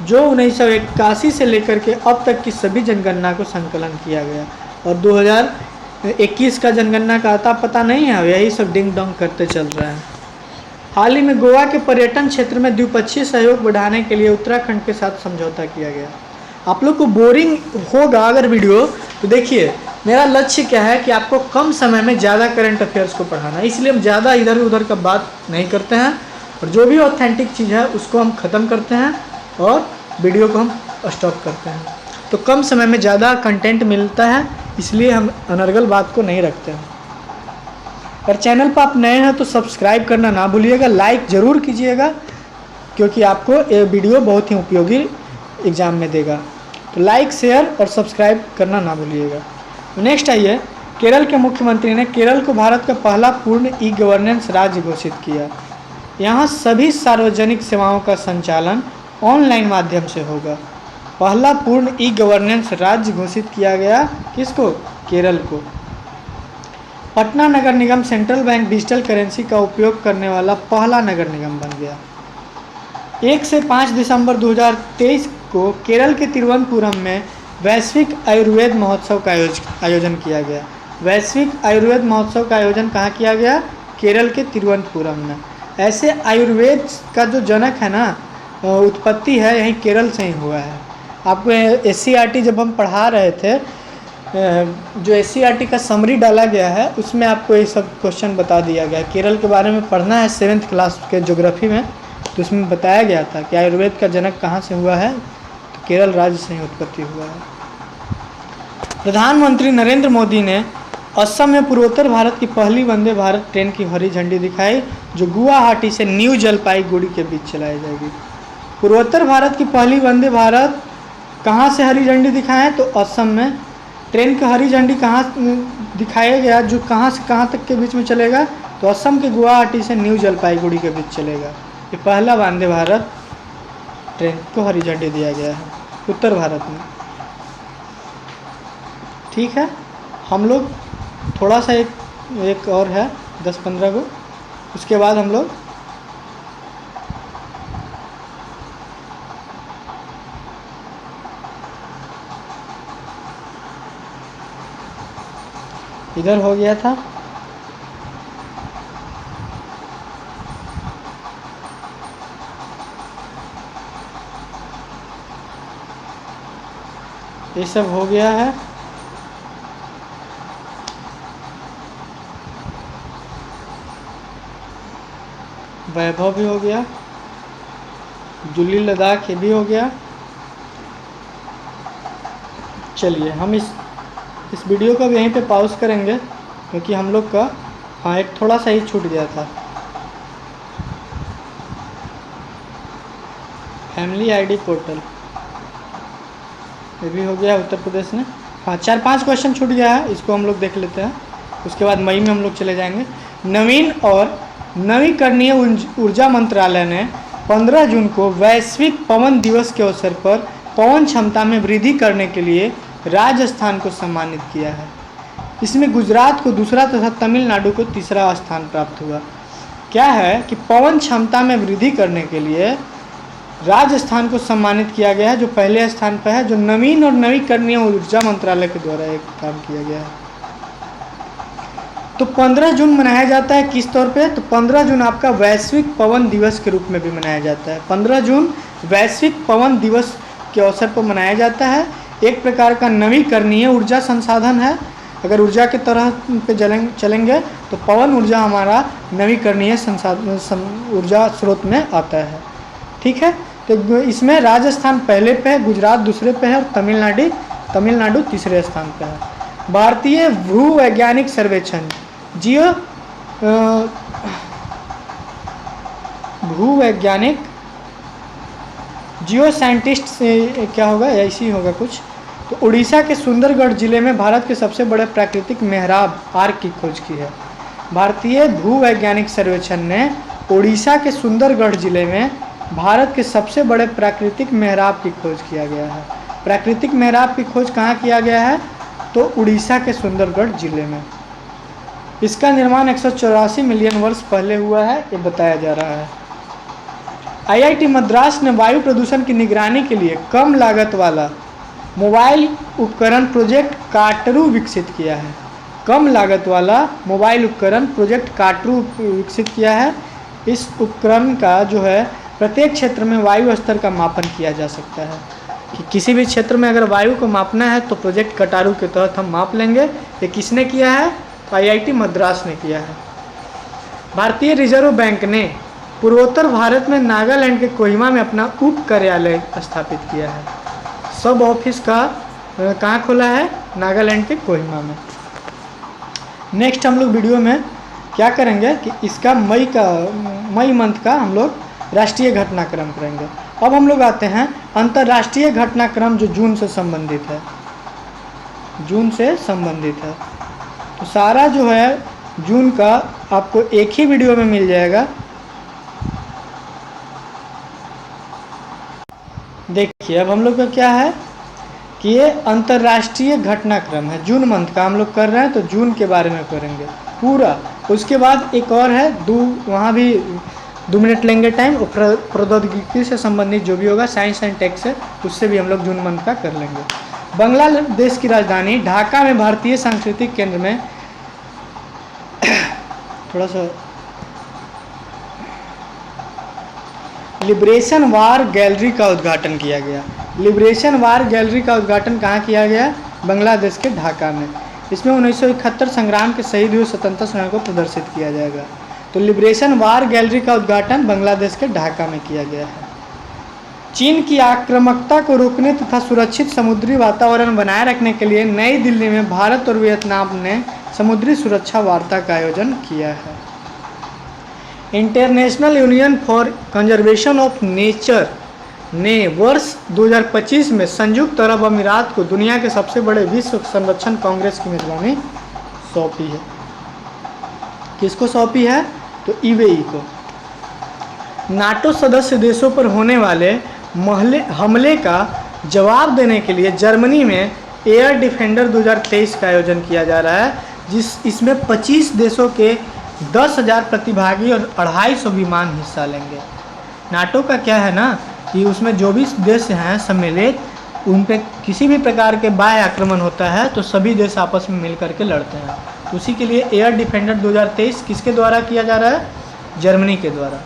जो 1981 से लेकर के अब तक की सभी जनगणना को संकलन किया गया। और 2021 का जनगणना का आता पता नहीं है, यही सब डिंग डोंग करते चल रहे हैं। हाल ही में गोवा के पर्यटन क्षेत्र में द्विपक्षीय सहयोग बढ़ाने के लिए उत्तराखंड के साथ समझौता किया गया। आप लोग को बोरिंग होगा अगर वीडियो, तो देखिए मेरा लक्ष्य क्या है कि आपको कम समय में ज़्यादा करंट अफेयर्स को पढ़ाना है, इसलिए हम ज़्यादा इधर उधर का बात नहीं करते हैं और जो भी ऑथेंटिक चीज़ है उसको हम ख़त्म करते हैं और वीडियो को हम स्टॉप करते हैं। तो कम समय में ज़्यादा कंटेंट मिलता है, इसलिए हम अनर्गल बात को नहीं रखते हैं। अगर चैनल पर आप नए हैं तो सब्सक्राइब करना ना भूलिएगा, लाइक ज़रूर कीजिएगा क्योंकि आपको ये वीडियो बहुत ही उपयोगी एग्ज़ाम में देगा। तो लाइक, शेयर और सब्सक्राइब करना ना भूलिएगा। नेक्स्ट आइए, केरल के मुख्यमंत्री ने केरल को भारत का पहला पूर्ण ई-गवर्नेंस राज्य घोषित किया। यहाँ सभी सार्वजनिक सेवाओं का संचालन ऑनलाइन माध्यम से होगा। पहला पूर्ण ई-गवर्नेंस राज्य घोषित किया गया किसको? केरल को। पटना नगर निगम सेंट्रल बैंक डिजिटल करेंसी का उपयोग करने वाला पहला नगर निगम बन गया। 1 से 5 दिसंबर 2023 को केरल के तिरुवनंतपुरम में वैश्विक आयुर्वेद महोत्सव का आयोजन किया गया। वैश्विक आयुर्वेद महोत्सव का आयोजन कहाँ किया गया? केरल के तिरुवनंतपुरम में। ऐसे आयुर्वेद का जो जनक है ना, उत्पत्ति है यहीं केरल से ही हुआ है। आपको SCERT जब हम पढ़ा रहे थे, जो SCERT का समरी डाला गया है उसमें आपको ये सब क्वेश्चन बता दिया गया है। केरल के बारे में पढ़ना है 7th क्लास के ज्योग्राफी में, तो उसमें बताया गया था कि आयुर्वेद का जनक कहाँ से हुआ है, तो केरल राज्य से ही उत्पत्ति हुआ है। प्रधानमंत्री नरेंद्र मोदी ने असम में पूर्वोत्तर भारत की पहली वंदे भारत ट्रेन की हरी झंडी दिखाई, जो गुवाहाटी से न्यू जलपाईगुड़ी के बीच चलाई जाएगी। पूर्वोत्तर भारत की पहली वंदे भारत कहाँ से हरी झंडी दिखाएं? तो असम में। ट्रेन की हरी झंडी कहाँ दिखाया गया, जो कहाँ से कहाँ तक के बीच में चलेगा? तो असम के गुवाहाटी से न्यू जलपाईगुड़ी के बीच चलेगा। ये पहला वंदे भारत ट्रेन को हरी झंडी दिया गया है उत्तर भारत में। ठीक है, हम लोग थोड़ा सा एक और है 10-15 को, उसके बाद हम लोग इधर हो गया था। ये सब हो गया है। वैभव भी हो गया, जुली लद्दाख ये भी हो गया। चलिए हम इस वीडियो को भी यहीं पे पॉज करेंगे, क्योंकि हम लोग का एक थोड़ा सा ही छूट गया था। फैमिली आईडी पोर्टल ये भी हो गया उत्तर प्रदेश में। 4-5 क्वेश्चन छूट गया है, इसको हम लोग देख लेते हैं, उसके बाद मई में हम लोग चले जाएंगे। नवीन और नवीकरणीय ऊर्जा मंत्रालय ने 15 जून को वैश्विक पवन दिवस के अवसर पर पवन क्षमता में वृद्धि करने के लिए राजस्थान को सम्मानित किया है। इसमें गुजरात को दूसरा तथा तमिलनाडु को तीसरा स्थान प्राप्त हुआ। क्या है कि पवन क्षमता में वृद्धि करने के लिए राजस्थान को सम्मानित किया गया है, जो पहले स्थान पर है, जो नवीन और नवीकरणीय ऊर्जा मंत्रालय के द्वारा एक काम किया गया है। तो 15 जून मनाया जाता है किस तौर पे? तो 15 जून आपका वैश्विक पवन दिवस के रूप में भी मनाया जाता है। 15 जून वैश्विक पवन दिवस के अवसर पर मनाया जाता है। एक प्रकार का नवीकरणीय ऊर्जा संसाधन है। अगर ऊर्जा के तरह पे चलेंगे तो पवन ऊर्जा हमारा नवीकरणीय संसाधन ऊर्जा स्रोत में आता है। ठीक है, तो इसमें राजस्थान पहले पे है, गुजरात दूसरे पे है और तमिलनाडु तीसरे स्थान पे है। भारतीय भूवैज्ञानिक सर्वेक्षण भूवैज्ञानिक जियो साइंटिस्ट से क्या होगा, ऐसी ही होगा कुछ। तो उड़ीसा के सुंदरगढ़ जिले में भारत के सबसे बड़े प्राकृतिक मेहराब आर्क की खोज की है। भारतीय भूवैज्ञानिक सर्वेक्षण ने उड़ीसा के सुंदरगढ़ जिले में भारत के सबसे बड़े प्राकृतिक मेहराब की खोज किया गया है। प्राकृतिक मेहराब की खोज कहाँ किया गया है? तो उड़ीसा के सुंदरगढ़ जिले में। इसका निर्माण 184 मिलियन वर्ष पहले हुआ है, ये बताया जा रहा है। IIT मद्रास ने वायु प्रदूषण की निगरानी के लिए कम लागत वाला मोबाइल उपकरण प्रोजेक्ट काटरू विकसित किया है। कम लागत वाला मोबाइल उपकरण प्रोजेक्ट काटरू विकसित किया है। इस उपकरण का जो है प्रत्येक क्षेत्र में वायु स्तर का मापन किया जा सकता है, कि किसी भी क्षेत्र में अगर वायु को मापना है तो प्रोजेक्ट कटारू के तहत हम माप लेंगे। ये किसने किया है? तो IIT मद्रास ने किया है। भारतीय रिजर्व बैंक ने पूर्वोत्तर भारत में नागालैंड के कोहिमा में अपना उप कार्यालय स्थापित किया है। सब ऑफिस का कहाँ खोला है? नागालैंड के कोहिमा में। नेक्स्ट हम लोग वीडियो में क्या करेंगे कि इसका मई मंथ का हम लोग राष्ट्रीय घटनाक्रम करेंगे। अब हम लोग आते हैं अंतर्राष्ट्रीय घटनाक्रम, जो जून से संबंधित है। जून से संबंधित है तो सारा जो है जून का आपको एक ही वीडियो में मिल जाएगा। देखिए अब हम लोग का क्या है कि ये अंतर्राष्ट्रीय घटनाक्रम है, जून मंथ का हम लोग कर रहे हैं, तो जून के बारे में करेंगे पूरा। उसके बाद एक और है वहाँ भी 2 मिनट लेंगे टाइम, प्रौद्योगिकी से संबंधित जो भी होगा, साइंस एंड टेक से, उससे भी हम लोग जून मंथ का कर लेंगे। बांग्लादेश की राजधानी ढाका में भारतीय सांस्कृतिक केंद्र में थोड़ा सा लिबरेशन वार गैलरी का उद्घाटन किया गया। लिबरेशन वार गैलरी का उद्घाटन कहाँ किया गया? बांग्लादेश के ढाका में। इसमें 1971 संग्राम के शहीद हुए स्वतंत्रता सेनानियों को प्रदर्शित किया जाएगा। तो लिबरेशन वार गैलरी का उद्घाटन बांग्लादेश के ढाका में किया गया है। चीन की आक्रामकता को रोकने तथा सुरक्षित समुद्री वातावरण बनाए रखने के लिए नई दिल्ली में भारत और वियतनाम ने समुद्री सुरक्षा वार्ता का आयोजन किया है। International union for conservation of nature ने वर्ष 2025 में संयुक्त अरब अमीरात को दुनिया के सबसे बड़े विश्व संरक्षण कांग्रेस की मेजबानी सौंपी है। किसको सौंपी है? तो यूएई को। नाटो सदस्य देशों पर होने वाले हमले का जवाब देने के लिए जर्मनी में एयर डिफेंडर 2023 का आयोजन किया जा रहा है, इसमें 25 देशों के 10,000 प्रतिभागी और 250 विमान हिस्सा लेंगे। नाटो का क्या है ना कि उसमें जो भी देश हैं सम्मिलित, उन पे किसी भी प्रकार के बाह्य आक्रमण होता है तो सभी देश आपस में मिल करके लड़ते हैं। तो उसी के लिए एयर डिफेंडर 2023 किसके द्वारा किया जा रहा है? जर्मनी के द्वारा।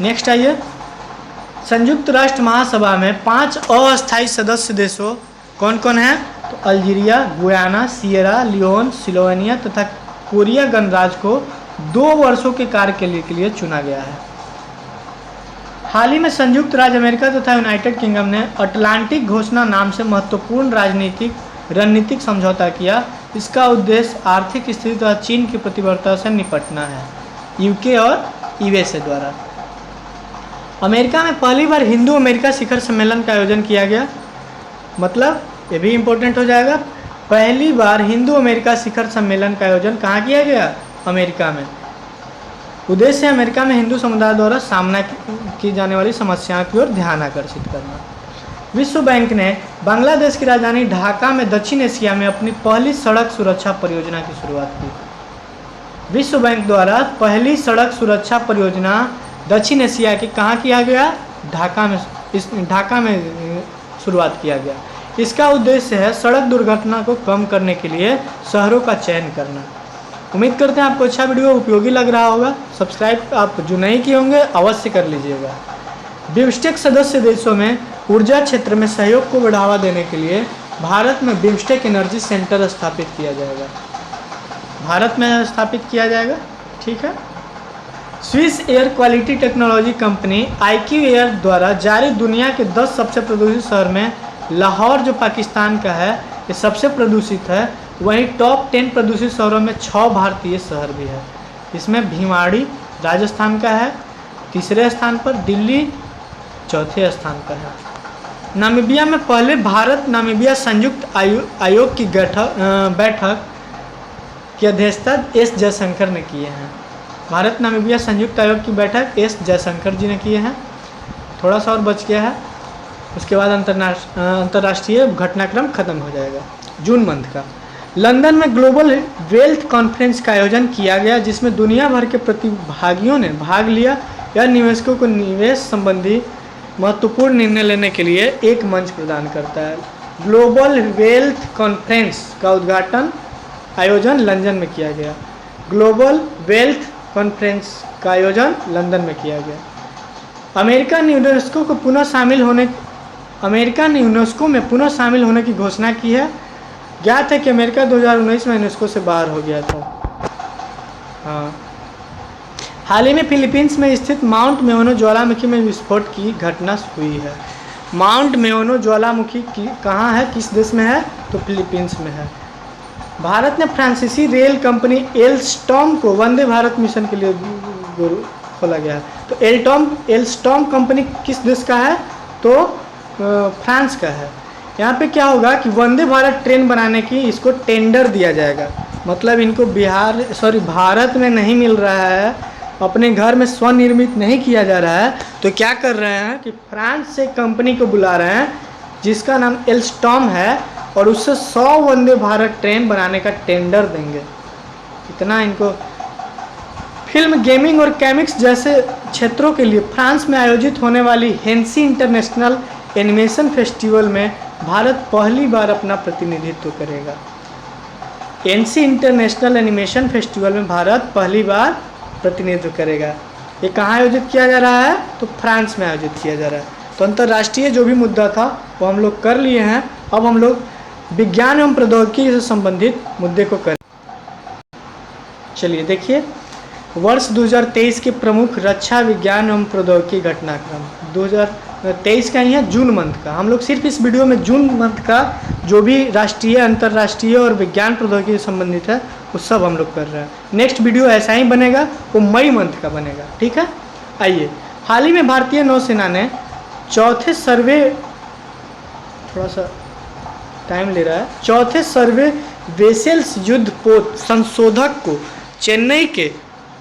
नेक्स्ट आइए, संयुक्त राष्ट्र महासभा में 5 अस्थायी सदस्य देशों कौन कौन हैं? तो Algeria, Guyana, Sierra Leone, Slovenia तथा कोरिया गणराज्य को 2 वर्षों के कार्य के लिए चुना गया है। हाल ही में संयुक्त राज्य अमेरिका तथा यूनाइटेड किंगडम ने अटलांटिक घोषणा नाम से महत्वपूर्ण रणनीतिक समझौता किया। इसका उद्देश्य आर्थिक स्थिति तथा चीन की प्रतिबद्धता से निपटना है, यूके और यूएसए द्वारा। अमेरिका में पहली बार हिंदू अमेरिका शिखर सम्मेलन का आयोजन किया गया। मतलब ये भी इम्पोर्टेंट हो जाएगा, पहली बार हिंदू अमेरिका शिखर सम्मेलन का आयोजन कहाँ किया गया? अमेरिका में। उद्देश्य है अमेरिका में हिंदू समुदाय द्वारा सामना की जाने वाली समस्याओं की ओर ध्यान आकर्षित करना। विश्व बैंक ने बांग्लादेश की राजधानी ढाका में दक्षिण एशिया में अपनी पहली सड़क सुरक्षा परियोजना की शुरुआत की। विश्व बैंक द्वारा पहली सड़क सुरक्षा परियोजना दक्षिण एशिया की कहाँ किया गया? ढाका में शुरुआत किया गया। इसका उद्देश्य है सड़क दुर्घटना को कम करने के लिए शहरों का चयन करना। उम्मीद करते हैं आपको अच्छा वीडियो उपयोगी लग रहा होगा। सब्सक्राइब आप जो नहीं किए होंगे अवश्य कर लीजिएगा। बिम्स्टेक सदस्य देशों में ऊर्जा क्षेत्र में सहयोग को बढ़ावा देने के लिए भारत में बिम्स्टेक एनर्जी सेंटर स्थापित किया जाएगा। भारत में स्थापित किया जाएगा, ठीक है। Swiss air quality technology company IQ air द्वारा जारी दुनिया के 10 सबसे प्रदूषित शहर में लाहौर जो पाकिस्तान का है ये सबसे प्रदूषित है। वहीं टॉप 10 प्रदूषित शहरों में 6 भारतीय शहर भी है। इसमें भिवाड़ी राजस्थान का है, तीसरे स्थान पर दिल्ली चौथे स्थान पर है। नामीबिया में पहले भारत नामीबिया संयुक्त आयोग की बैठक की अध्यक्षता S जयशंकर ने किए हैं। भारत नामीबिया संयुक्त आयोग की बैठक S जयशंकर जी ने किए हैं। थोड़ा सा और बच गया है, उसके बाद अंतर्राष्ट्रीय घटनाक्रम खत्म हो जाएगा। जून मंथ का लंदन में ग्लोबल वेल्थ कॉन्फ्रेंस का आयोजन किया गया, जिसमें दुनिया भर के प्रतिभागियों ने भाग लिया। यह निवेशकों को निवेश संबंधी महत्वपूर्ण निर्णय लेने के लिए एक मंच प्रदान करता है। ग्लोबल वेल्थ कॉन्फ्रेंस का आयोजन लंदन में किया गया। ग्लोबल वेल्थ कॉन्फ्रेंस का आयोजन लंदन में किया गया। अमेरिका ने यूनेस्को में पुनः शामिल होने की घोषणा की है। ज्ञात है कि अमेरिका 2019 में यूनेस्को से बाहर हो गया था। हाँ, हाल ही में फिलीपींस में स्थित माउंट मेओनो ज्वालामुखी में विस्फोट की घटना हुई है। माउंट मेओनो ज्वालामुखी कहाँ है, किस देश में है? तो फिलीपींस में है। भारत ने फ्रांसीसी रेल कंपनी एल्स्टॉम को वंदे भारत मिशन के लिए खोला गया है। तो एल्स्टॉम कंपनी किस देश का है? तो फ्रांस का है। यहाँ पे क्या होगा कि वंदे भारत ट्रेन बनाने की इसको टेंडर दिया जाएगा। मतलब इनको भारत में नहीं मिल रहा है, अपने घर में स्वनिर्मित नहीं किया जा रहा है। तो क्या कर रहे हैं कि फ्रांस से कंपनी को बुला रहे हैं जिसका नाम एल्स्टॉम है, और उससे 100 वंदे भारत ट्रेन बनाने का टेंडर देंगे। इतना इनको फिल्म, गेमिंग और कैमिक्स जैसे क्षेत्रों के लिए फ्रांस में आयोजित होने वाली हेंसी इंटरनेशनल एनिमेशन फेस्टिवल में भारत पहली बार अपना प्रतिनिधित्व करेगा? एनसी इंटरनेशनल एनिमेशन फेस्टिवल में भारत पहली बार प्रतिनिधित्व करेगा। ये कहाँ आयोजित किया जा रहा है? तो फ्रांस में आयोजित किया जा रहा है। तो अंतर्राष्ट्रीय जो भी मुद्दा था वो हम लोग कर लिए हैं। अब हम लोग विज्ञान एवं प्रौद्योगिकी से संबंधित मुद्दे को करें। चलिए देखिए, वर्ष 2023 के प्रमुख रक्षा विज्ञान एवं प्रौद्योगिकी घटनाक्रम 2023 का ही है, जून मंथ का। हम लोग सिर्फ इस वीडियो में जून मंथ का जो भी राष्ट्रीय, अंतर्राष्ट्रीय और विज्ञान प्रौद्योगिकी से संबंधित है वो सब हम लोग कर रहे हैं। नेक्स्ट वीडियो ऐसा ही बनेगा, वो मई मंथ का बनेगा, ठीक है। आइए, हाल ही में भारतीय नौसेना ने चौथे सर्वे, थोड़ा सा टाइम ले रहा है, चौथे सर्वे वेसेल्स युद्धपोत संशोधक को चेन्नई के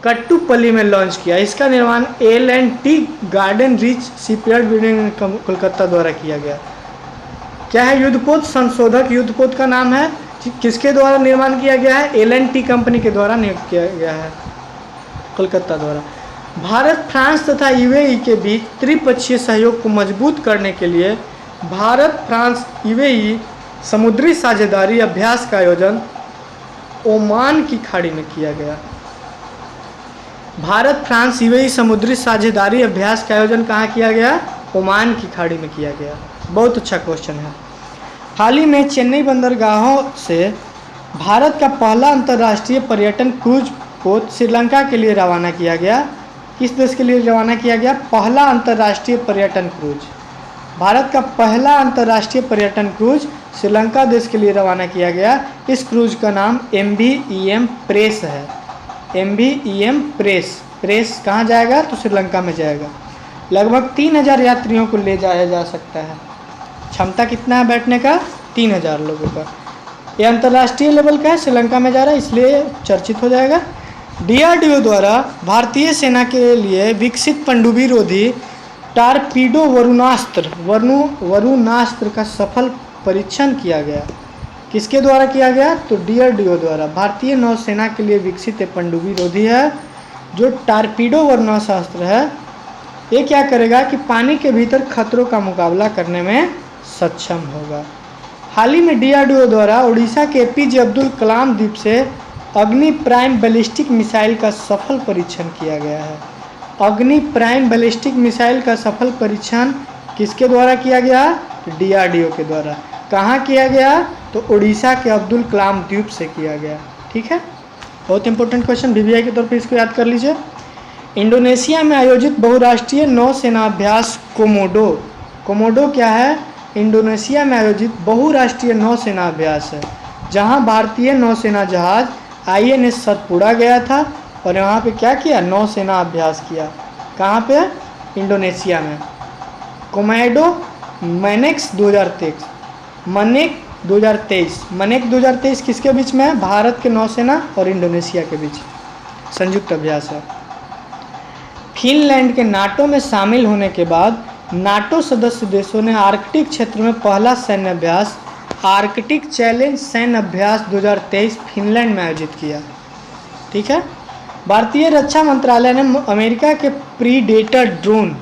कट्टुपल्ली में लॉन्च किया। इसका निर्माण L&T garden reach shipyard building Kolkata द्वारा किया गया। क्या है युद्धपोत संशोधक? युद्धपोत का नाम है, किसके द्वारा निर्माण किया गया है? L&T कंपनी के द्वारा नियुक्त किया गया है, कोलकाता द्वारा। भारत, फ्रांस तथा UAE के बीच त्रिपक्षीय सहयोग को मजबूत करने के लिए भारत, फ्रांस, UAE समुद्री साझेदारी अभ्यास का आयोजन ओमान की खाड़ी में किया गया। भारत, फ्रांस, UAE समुद्री साझेदारी अभ्यास का आयोजन कहाँ किया गया? ओमान की खाड़ी में किया गया। बहुत अच्छा क्वेश्चन है। हाल ही में चेन्नई बंदरगाहों से भारत का पहला अंतर्राष्ट्रीय पर्यटन क्रूज पोत श्रीलंका के लिए रवाना किया गया। किस देश के लिए रवाना किया गया? पहला अंतर्राष्ट्रीय पर्यटन क्रूज, भारत का पहला अंतर्राष्ट्रीय पर्यटन क्रूज श्रीलंका देश के लिए रवाना किया गया। इस क्रूज का नाम MVEM प्रेस है। MVEM प्रेस कहाँ जाएगा? तो श्रीलंका में जाएगा। लगभग 3000 यात्रियों को ले जाया जा सकता है। क्षमता कितना है बैठने का? 3000 लोगों का। ये अंतर्राष्ट्रीय लेवल का है, श्रीलंका में जा रहा है, इसलिए चर्चित हो जाएगा। DRDO द्वारा भारतीय सेना के लिए विकसित पनडुब्बी रोधी टारपीडो वरुणास्त्र का सफल परीक्षण किया गया। किसके द्वारा किया गया? तो DRDO द्वारा। भारतीय नौसेना के लिए विकसित पनडुब्बी रोधी है जो टारपीडो वरुणास्त्र है। ये क्या करेगा कि पानी के भीतर खतरों का मुकाबला करने में सक्षम होगा। हाल ही में DRDO द्वारा उड़ीसा के APJ अब्दुल कलाम द्वीप से अग्नि प्राइम बैलिस्टिक मिसाइल का सफल परीक्षण किया गया है। अग्नि प्राइम बैलिस्टिक मिसाइल का सफल परीक्षण किसके द्वारा किया गया? DRDO के द्वारा। कहाँ किया गया? तो उड़ीसा के अब्दुल कलाम द्वीप से किया गया, ठीक है। बहुत इंपॉर्टेंट क्वेश्चन, VVI के तौर पे इसको याद कर लीजिए। इंडोनेशिया में आयोजित बहुराष्ट्रीय नौसेना अभ्यास कोमोडो क्या है? इंडोनेशिया में आयोजित बहुराष्ट्रीय नौसेना अभ्यास है, जहां भारतीय नौसेना जहाज INS सतपुड़ा गया था और यहाँ पे क्या किया? नौसेना अभ्यास किया। कहाँ पे? इंडोनेशिया में। कोमोडो मनेक 2023 किसके बीच में है? भारत के नौसेना और इंडोनेशिया के बीच संयुक्त अभ्यास है। फिनलैंड के नाटो में शामिल होने के बाद नाटो सदस्य देशों ने आर्कटिक क्षेत्र में पहला सैन्य अभ्यास आर्कटिक चैलेंज सैन्य अभ्यास 2023 फिनलैंड में आयोजित किया, ठीक है। भारतीय रक्षा मंत्रालय ने अमेरिका के प्रीडेटर ड्रोन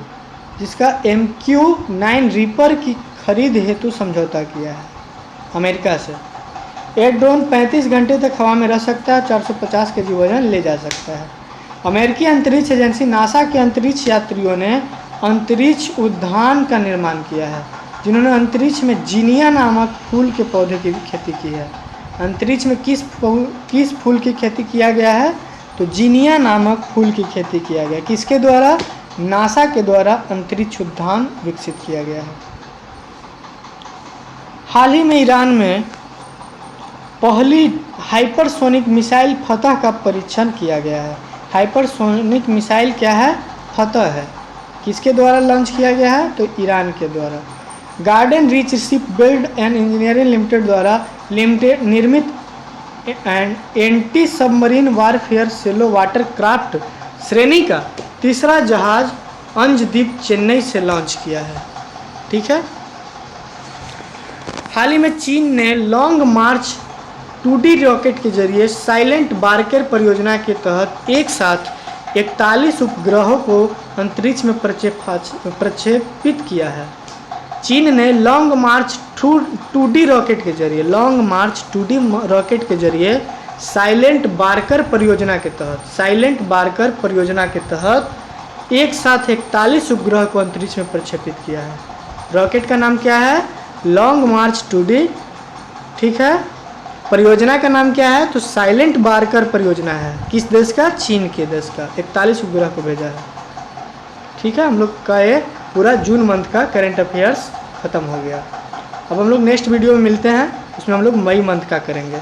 जिसका MQ-9 रीपर की खरीद हेतु समझौता किया है अमेरिका से। एक ड्रोन 35 घंटे तक हवा में रह सकता है, 450 kg वजन ले जा सकता है। अमेरिकी अंतरिक्ष एजेंसी नासा के अंतरिक्ष यात्रियों ने अंतरिक्ष उद्यान का निर्माण किया है, जिन्होंने अंतरिक्ष में जीनिया नामक फूल के पौधे की खेती की है। अंतरिक्ष में किस फूल की खेती किया गया है? तो जीनिया नामक फूल की खेती किया गया। किसके द्वारा? नासा के द्वारा अंतरिक्ष उद्यान विकसित किया गया है। हाल ही में ईरान में पहली हाइपरसोनिक मिसाइल फतह का परीक्षण किया गया है। हाइपरसोनिक मिसाइल क्या है? फतह है। किसके द्वारा लॉन्च किया गया है? तो ईरान के द्वारा। Garden reach ship build and engineering limited द्वारा निर्मित anti submarine warfare shallow water craft श्रेणी का तीसरा जहाज अंशद्वीप चेन्नई से लॉन्च किया है, ठीक है। हाल ही में चीन ने लॉन्ग मार्च 2D रॉकेट के जरिए साइलेंट बार्कर परियोजना के तहत एक साथ 41 उपग्रहों को अंतरिक्ष में प्रक्षेपित किया है। चीन ने long March two D rocket के जरिए, लॉन्ग मार्च 2D रॉकेट के जरिए साइलेंट बार्कर परियोजना के तहत, साइलेंट बार्कर परियोजना के तहत एक साथ 41 उपग्रह को अंतरिक्ष में प्रक्षेपित किया है। रॉकेट का नाम क्या है? लॉन्ग मार्च 2D, ठीक है। परियोजना का नाम क्या है? तो साइलेंट बार्कर परियोजना है। किस देश का? चीन के देश का। 41 उपग्रह को भेजा है, ठीक है। हम लोग का ये पूरा जून मंथ का करंट अफेयर्स ख़त्म हो गया। अब हम लोग नेक्स्ट वीडियो में मिलते हैं, उसमें हम लोग मई मंथ का करेंगे।